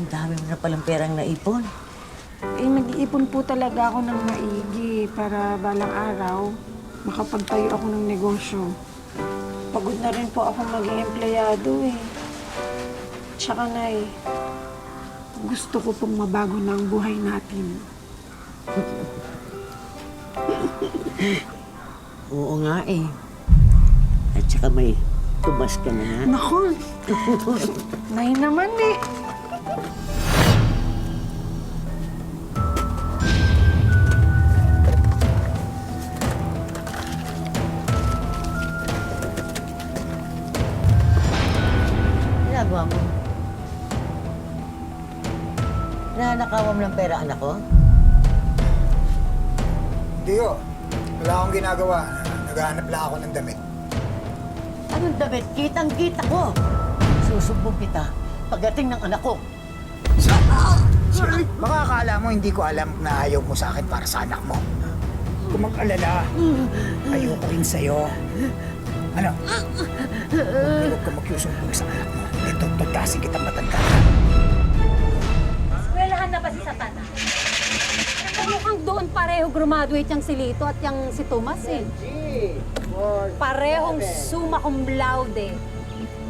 Ang dami mo na palang perang naipon. Eh, nag-iipon po talaga ako ng maigi para balang araw makapagtayo ako ng negosyo. Pagod na rin po ako maging empleyado eh. Tsaka gusto ko pong mabago na ang buhay natin. Oo nga eh. At saka may tumas ka na nga. Naku! Nay naman eh. Ginagawa mo? Nanakawan mo ng pera, anak ko? Hindi ko. Wala akong ginagawa. Naghahanap lang ako ng damit. Anong damit? Kitang-kita ko. Susumbong kita pagdating ng anak ko. Baka akala mo hindi ko alam na ayaw mo sa akin para sa anak mo. Kung mag-alala, ayoko rin sa'yo. Ano? Huwag ka magsusumbong sa anak mo. Ito, tutasin kitang matanda. Eskwelahan na ba si Satana? Mukhang doon pareho graduate yung si Lito at yung si Tomas eh. Parehong summa cum laude.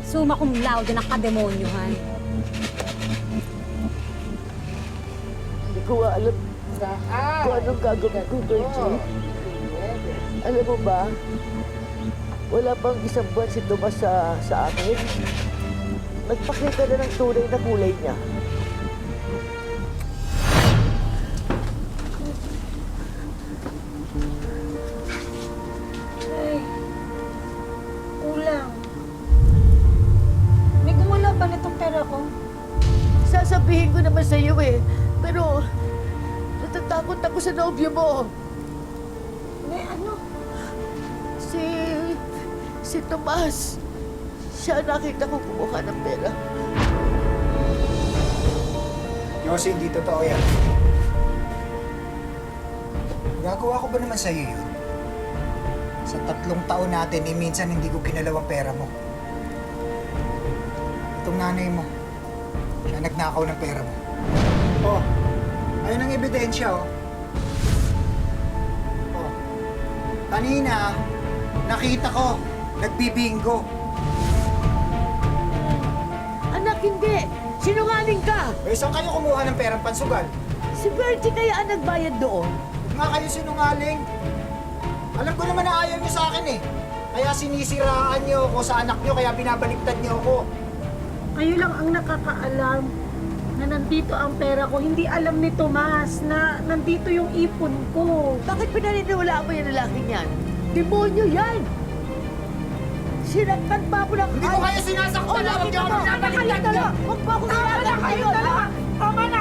Summa cum laude ng kademonyohan. Hindi ko alam kung anong gagawin ko, Georgie. Alam mo ba, wala pang isang buwan si Tomas sa akin. Nagpakita na ng tunay na kulay niya. Ay, kulang. May gumula ba nitong pera ko? Sasabihin ko naman sa iyo eh, pero natatakot ako sa nobyo mo. May ano? Si Tomas. Siya nakita ko kumuha ng pera. Yossi, hindi totoo yan. Gagawa ko ba naman sa'yo yun? Sa 3 taon natin, minsan hindi ko kinalaw ang pera mo. Itong nanay mo, siya nagnakaw ng pera mo. Oh, ayun ang ebidensya, oh. Oh, kanina, nakita ko, nagbibingo. Anak, hindi! Sinungaling ka! Eh, saan kayo kumuha ng perang pansugal? Si Bertie kaya ang nagbayad doon? Huwag nga kayo sinungaling. Alam ko naman na ayaw niyo sa akin eh. Kaya sinisiraan niyo ako sa anak niyo, kaya binabaliktad niyo ako. Kayo lang ang nakakaalam na nandito ang pera ko. Hindi alam ni Tomas na nandito yung ipon ko. Bakit pinaniniwalaan mo yung lalaking yan? Demonyo yan! Sinaktan pa mo ng... Hindi ko kayo sinasaktan. Huwag niyo ako binabaliktad niyo. Huwag mo ako Tama na kayo dalawa! Tama na!